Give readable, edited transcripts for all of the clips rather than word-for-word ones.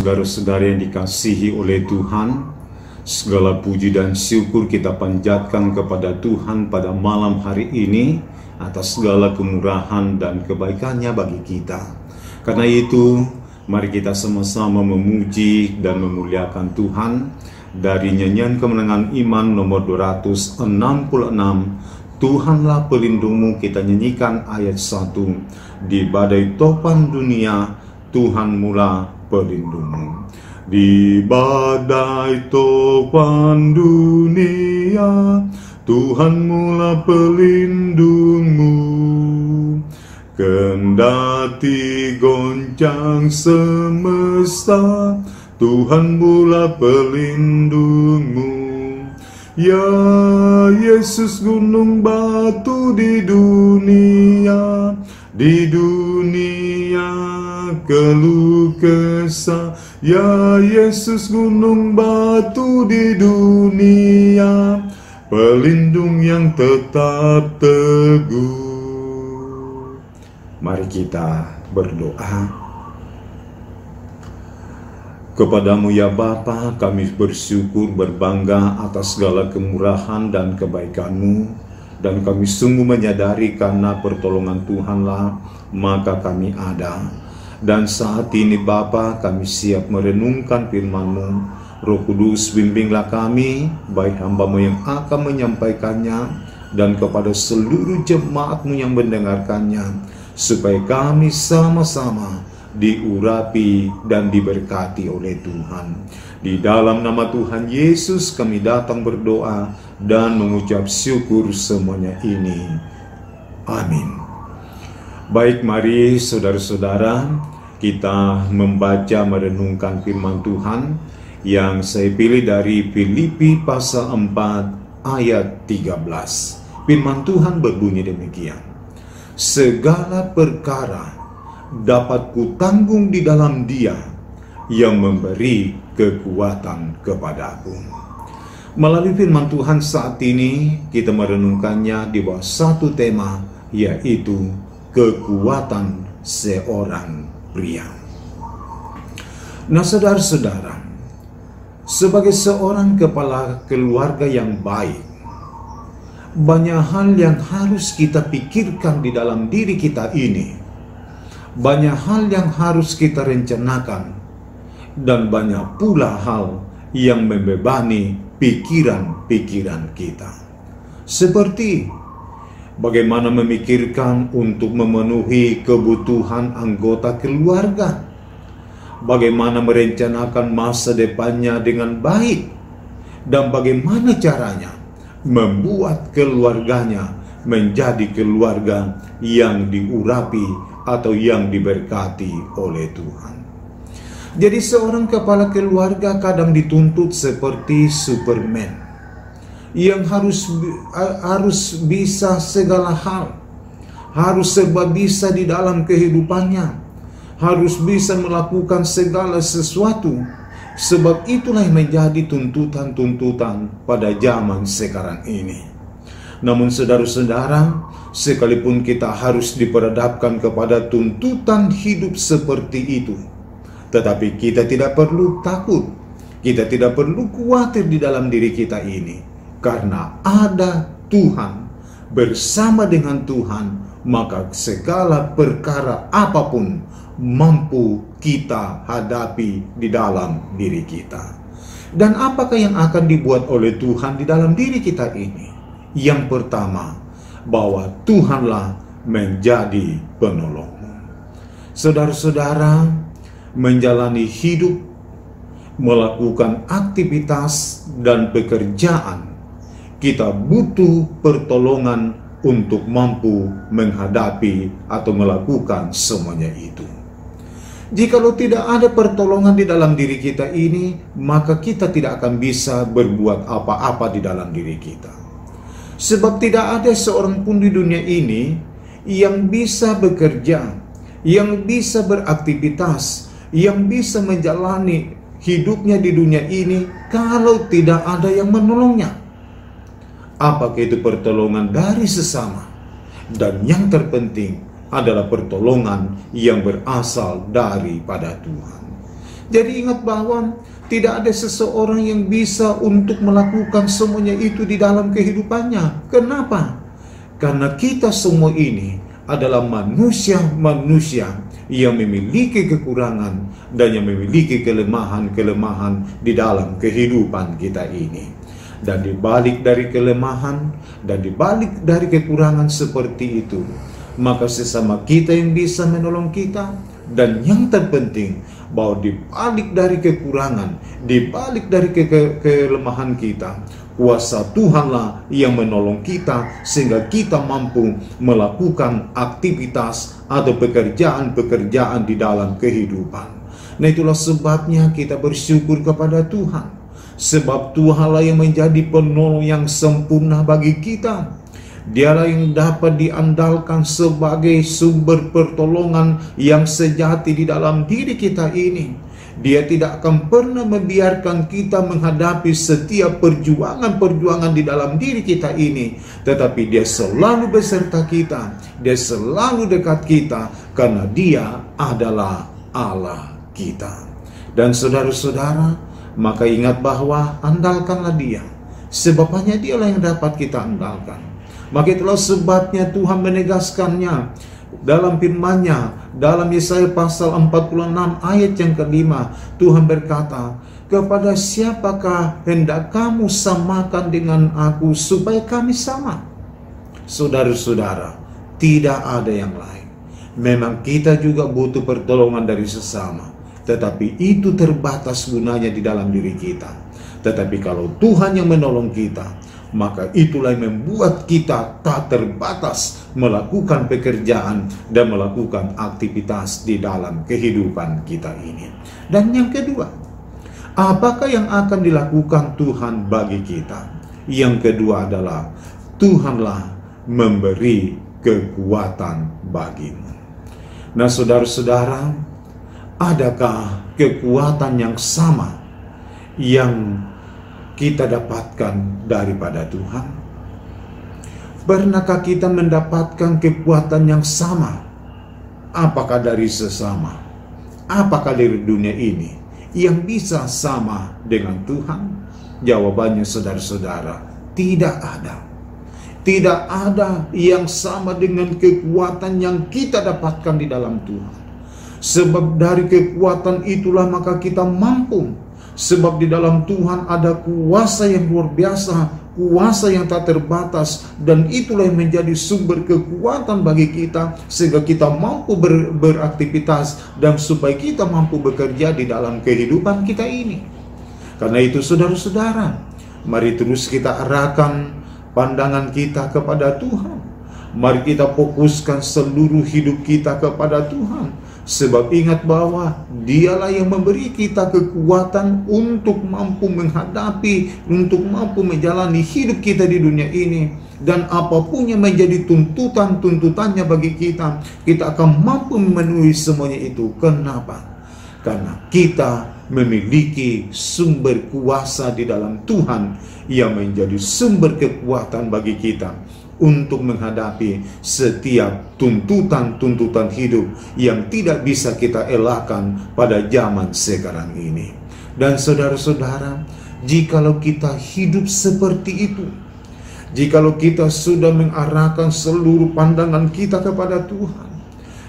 saudara-saudara yang dikasihi oleh Tuhan, segala puji dan syukur kita panjatkan kepada Tuhan pada malam hari ini atas segala kemurahan dan kebaikannya bagi kita. Karena itu, mari kita sama-sama memuji dan memuliakan Tuhan dari nyanyian kemenangan iman nomor 266. Tuhanlah pelindungmu, kita nyanyikan ayat 1. Di badai topan dunia, Tuhan mula pelindungmu. Di badai topan dunia, Tuhan mula pelindungmu. Kendati goncang semesta, Tuhan mula pelindungmu. Ya Yesus gunung batu di dunia keluh kesah. Ya Yesus gunung batu di dunia, pelindung yang tetap teguh. Mari kita berdoa. Kepadamu ya Bapa, kami bersyukur berbangga atas segala kemurahan dan kebaikan-Mu, dan kami sungguh menyadari karena pertolongan Tuhanlah maka kami ada. Dan saat ini Bapa, kami siap merenungkan firman-Mu. Roh Kudus, bimbinglah kami, baik hamba-Mu yang akan menyampaikannya dan kepada seluruh jemaat-Mu yang mendengarkannya, supaya kami sama-sama diurapi dan diberkati oleh Tuhan. Di dalam nama Tuhan Yesus kami datang berdoa dan mengucap syukur semuanya ini. Amin. Baik, mari saudara-saudara kita membaca merenungkan firman Tuhan yang saya pilih dari Filipi pasal 4 ayat 13. Firman Tuhan berbunyi demikian. Segala perkara dapat kutanggung di dalam Dia yang memberi kekuatan kepadaku. Melalui firman Tuhan saat ini kita merenungkannya di bawah satu tema, yaitu kekuatan seorang pria. Nah saudara-saudara, sebagai seorang kepala keluarga yang baik, banyak hal yang harus kita pikirkan di dalam diri kita ini. Banyak hal yang harus kita rencanakan, dan banyak pula hal yang membebani pikiran-pikiran kita. Seperti bagaimana memikirkan untuk memenuhi kebutuhan anggota keluarga, bagaimana merencanakan masa depannya dengan baik, dan bagaimana caranya membuat keluarganya menjadi keluarga yang diurapi atau yang diberkati oleh Tuhan. Jadi seorang kepala keluarga kadang dituntut seperti Superman yang harus bisa segala hal, harus serba bisa di dalam kehidupannya, harus bisa melakukan segala sesuatu. Sebab itulah yang menjadi tuntutan-tuntutan pada zaman sekarang ini. Namun saudara-saudara, sekalipun kita harus diperhadapkan kepada tuntutan hidup seperti itu, tetapi kita tidak perlu takut, kita tidak perlu khawatir di dalam diri kita ini, karena ada Tuhan. Bersama dengan Tuhan, maka segala perkara apapun mampu kita hadapi di dalam diri kita. Dan apakah yang akan dibuat oleh Tuhan di dalam diri kita ini? Yang pertama, bahwa Tuhanlah menjadi penolongmu. Saudara-saudara, menjalani hidup, melakukan aktivitas dan pekerjaan, kita butuh pertolongan untuk mampu menghadapi atau melakukan semuanya itu. Jikalau tidak ada pertolongan di dalam diri kita ini, maka kita tidak akan bisa berbuat apa-apa di dalam diri kita. Sebab tidak ada seorang pun di dunia ini yang bisa bekerja, yang bisa beraktivitas, yang bisa menjalani hidupnya di dunia ini kalau tidak ada yang menolongnya. Apakah itu pertolongan dari sesama, dan yang terpenting adalah pertolongan yang berasal daripada Tuhan. Jadi ingat bahwa tidak ada seseorang yang bisa untuk melakukan semuanya itu di dalam kehidupannya. Kenapa? Karena kita semua ini adalah manusia-manusia yang memiliki kekurangan dan yang memiliki kelemahan-kelemahan di dalam kehidupan kita ini. Dan dibalik dari kelemahan dan dibalik dari kekurangan seperti itu, maka sesama kita yang bisa menolong kita. Dan yang terpenting, bahwa dibalik dari kekurangan, dibalik dari kelemahan kita, kuasa Tuhanlah yang menolong kita sehingga kita mampu melakukan aktivitas atau pekerjaan-pekerjaan di dalam kehidupan. Nah, itulah sebabnya kita bersyukur kepada Tuhan, sebab Tuhanlah yang menjadi penolong yang sempurna bagi kita. Dialah yang dapat diandalkan sebagai sumber pertolongan yang sejati di dalam diri kita ini. Dia tidak akan pernah membiarkan kita menghadapi setiap perjuangan-perjuangan di dalam diri kita ini. Tetapi Dia selalu beserta kita, Dia selalu dekat kita, karena Dia adalah Allah kita. Dan saudara-saudara, maka ingat bahwa andalkanlah Dia, sebab hanya Dialah yang dapat kita andalkan. Maka itulah sebabnya Tuhan menegaskannya dalam firman-Nya dalam Yesaya pasal 46 ayat yang kelima. Tuhan berkata, kepada siapakah hendak kamu samakan dengan aku supaya kami sama? Saudara-saudara, tidak ada yang lain. Memang kita juga butuh pertolongan dari sesama, tetapi itu terbatas gunanya di dalam diri kita. Tetapi kalau Tuhan yang menolong kita, maka itulah yang membuat kita tak terbatas melakukan pekerjaan dan melakukan aktivitas di dalam kehidupan kita ini. Dan yang kedua, apakah yang akan dilakukan Tuhan bagi kita? Yang kedua adalah Tuhanlah memberi kekuatan bagimu. Nah, saudara-saudara, adakah kekuatan yang sama yang kita dapatkan daripada Tuhan? Pernahkah kita mendapatkan kekuatan yang sama? Apakah dari sesama? Apakah dari dunia ini yang bisa sama dengan Tuhan? Jawabannya, saudara-saudara, tidak ada. Tidak ada yang sama dengan kekuatan yang kita dapatkan di dalam Tuhan. Sebab dari kekuatan itulah maka kita mampu. Sebab di dalam Tuhan ada kuasa yang luar biasa, kuasa yang tak terbatas, dan itulah yang menjadi sumber kekuatan bagi kita sehingga kita mampu beraktivitas dan supaya kita mampu bekerja di dalam kehidupan kita ini. Karena itu, saudara-saudara, mari terus kita arahkan pandangan kita kepada Tuhan. Mari kita fokuskan seluruh hidup kita kepada Tuhan. Sebab ingat bahwa Dialah yang memberi kita kekuatan untuk mampu menghadapi, untuk mampu menjalani hidup kita di dunia ini. Dan apapun yang menjadi tuntutannya bagi kita, kita akan mampu memenuhi semuanya itu. Kenapa? Karena kita memiliki sumber kuasa di dalam Tuhan yang menjadi sumber kekuatan bagi kita untuk menghadapi setiap tuntutan-tuntutan hidup yang tidak bisa kita elakkan pada zaman sekarang ini. Dan saudara-saudara, jikalau kita hidup seperti itu, jikalau kita sudah mengarahkan seluruh pandangan kita kepada Tuhan,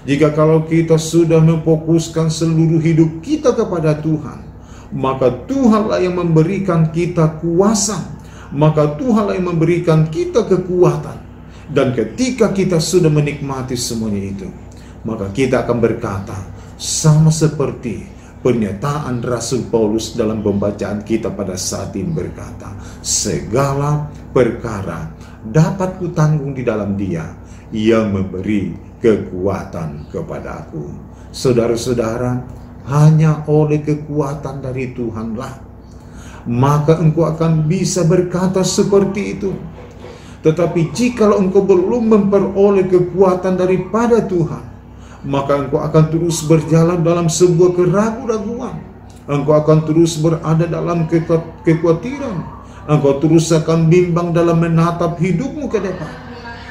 jikalau kita sudah memfokuskan seluruh hidup kita kepada Tuhan, maka Tuhanlah yang memberikan kita kuasa, maka Tuhanlah yang memberikan kita kekuatan. Dan ketika kita sudah menikmati semuanya itu, maka kita akan berkata sama seperti pernyataan Rasul Paulus dalam pembacaan kita pada saat ini berkata, segala perkara dapat kutanggung di dalam Dia yang memberi kekuatan kepadaku. Saudara-saudara, hanya oleh kekuatan dari Tuhanlah maka engkau akan bisa berkata seperti itu. Tetapi jikalau engkau belum memperoleh kekuatan daripada Tuhan, maka engkau akan terus berjalan dalam sebuah keraguan-raguan. Engkau akan terus berada dalam kekhawatiran. Engkau terus akan bimbang dalam menatap hidupmu ke depan.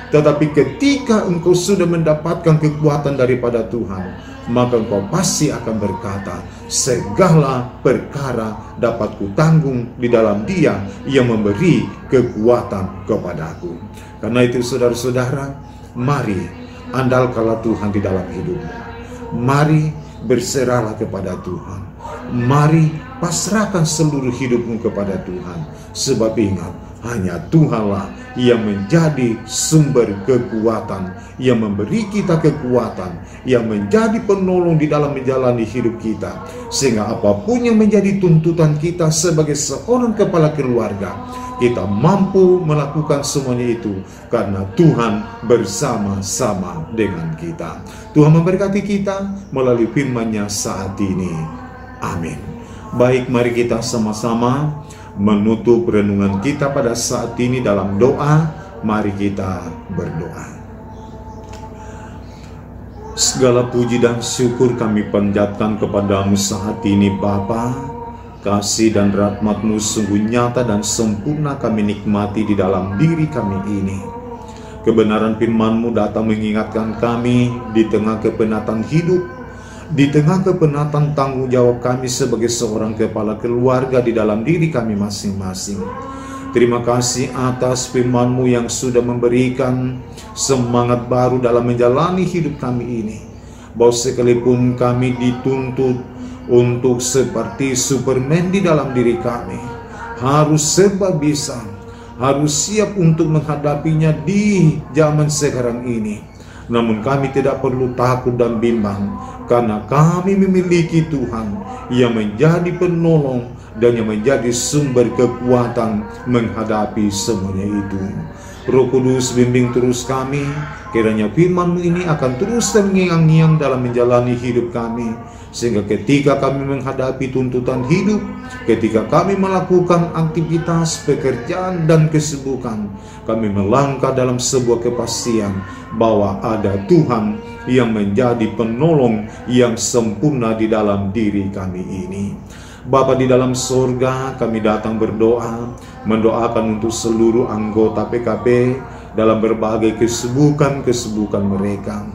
Tetapi ketika engkau sudah mendapatkan kekuatan daripada Tuhan, maka engkau pasti akan berkata, segala perkara dapat kutanggung di dalam Dia yang memberi kekuatan kepadaku. Karena itu saudara-saudara, mari andalkanlah Tuhan di dalam hidupmu. Mari berserahlah kepada Tuhan. Mari pasrahkan seluruh hidupmu kepada Tuhan. Sebab ingat, hanya Tuhanlah yang menjadi sumber kekuatan, yang memberi kita kekuatan, yang menjadi penolong di dalam menjalani hidup kita. Sehingga apapun yang menjadi tuntutan kita sebagai seorang kepala keluarga, kita mampu melakukan semuanya itu karena Tuhan bersama-sama dengan kita. Tuhan memberkati kita melalui firman-Nya saat ini. Amin. Baik, mari kita sama-sama menutup renungan kita pada saat ini dalam doa. Mari kita berdoa. Segala puji dan syukur kami panjatkan kepadamu saat ini Bapa. Kasih dan rahmat-Mu sungguh nyata dan sempurna kami nikmati di dalam diri kami ini. Kebenaran firman-Mu datang mengingatkan kami di tengah kepenatan hidup, di tengah kepenatan tanggung jawab kami sebagai seorang kepala keluarga di dalam diri kami masing-masing. Terima kasih atas firman-Mu yang sudah memberikan semangat baru dalam menjalani hidup kami ini. Bahwa sekalipun kami dituntut untuk seperti Superman di dalam diri kami, harus serba bisa, harus siap untuk menghadapinya di zaman sekarang ini. Namun kami tidak perlu takut dan bimbang, karena kami memiliki Tuhan yang menjadi penolong dan yang menjadi sumber kekuatan menghadapi semuanya itu. Roh Kudus, bimbing terus kami, kiranya firman-Mu ini akan terus terngiang-ngiang dalam menjalani hidup kami, sehingga ketika kami menghadapi tuntutan hidup, ketika kami melakukan aktivitas, pekerjaan, dan kesibukan, kami melangkah dalam sebuah kepastian bahwa ada Tuhan yang menjadi penolong yang sempurna di dalam diri kami ini. Bapa di dalam sorga, kami datang berdoa, mendoakan untuk seluruh anggota PKP dalam berbagai kesibukan mereka,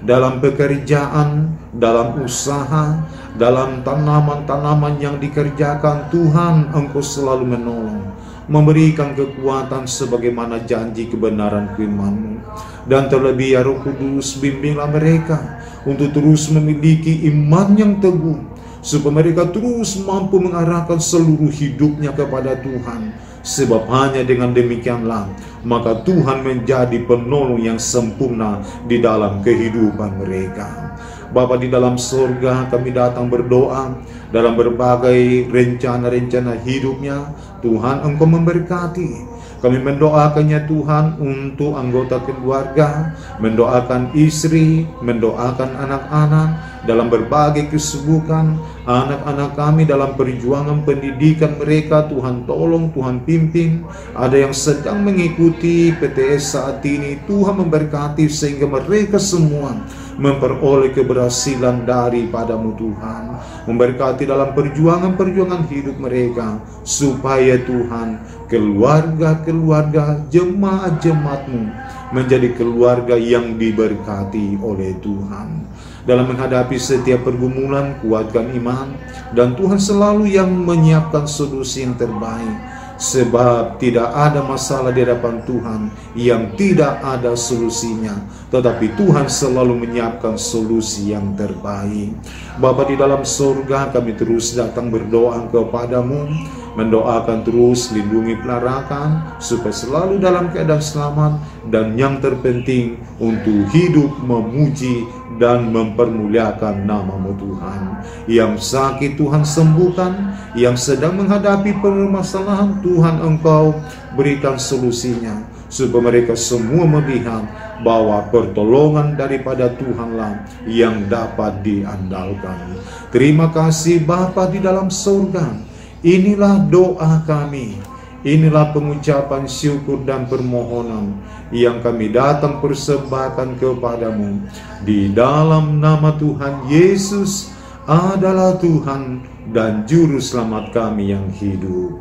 dalam pekerjaan, dalam usaha, dalam tanaman-tanaman yang dikerjakan. Tuhan, Engkau selalu menolong, memberikan kekuatan sebagaimana janji kebenaran firman-Mu. Dan terlebih ya Roh Kudus, bimbinglah mereka untuk terus memiliki iman yang teguh, supaya mereka terus mampu mengarahkan seluruh hidupnya kepada Tuhan. Sebab hanya dengan demikianlah maka Tuhan menjadi penolong yang sempurna di dalam kehidupan mereka. Bapa di dalam surga, kami datang berdoa dalam berbagai rencana-rencana hidupnya. Tuhan, Engkau memberkati. Kami mendoakannya Tuhan untuk anggota keluarga, mendoakan istri, mendoakan anak-anak dalam berbagai kesibukan, anak-anak kami dalam perjuangan pendidikan mereka. Tuhan tolong, Tuhan pimpin. Ada yang sedang mengikuti PTS saat ini, Tuhan memberkati sehingga mereka semua memperoleh keberhasilan daripada-Mu Tuhan. Memberkati dalam perjuangan-perjuangan hidup mereka, supaya Tuhan, keluarga-keluarga jemaat-jemaat-Mu menjadi keluarga yang diberkati oleh Tuhan. Dalam menghadapi setiap pergumulan, kuatkan iman, dan Tuhan selalu yang menyiapkan solusi yang terbaik. Sebab tidak ada masalah di hadapan Tuhan yang tidak ada solusinya, tetapi Tuhan selalu menyiapkan solusi yang terbaik. Bapa di dalam surga, kami terus datang berdoa kepada-Mu, mendoakan terus lindungi pelarakan supaya selalu dalam keadaan selamat, dan yang terpenting untuk hidup memuji dan mempermuliakan nama-Mu Tuhan. Yang sakit Tuhan sembuhkan, yang sedang menghadapi permasalahan Tuhan Engkau berikan solusinya, supaya mereka semua melihat bahwa pertolongan daripada Tuhanlah yang dapat diandalkan. Terima kasih Bapa di dalam surga. Inilah doa kami, inilah pengucapan syukur dan permohonan yang kami datang persembahkan kepada-Mu. Di dalam nama Tuhan Yesus adalah Tuhan dan Juru Selamat kami yang hidup.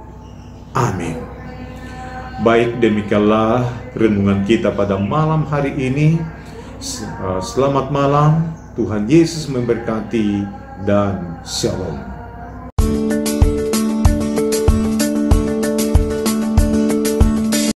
Amin. Baik, demikianlah renungan kita pada malam hari ini. Selamat malam, Tuhan Yesus memberkati dan shalom.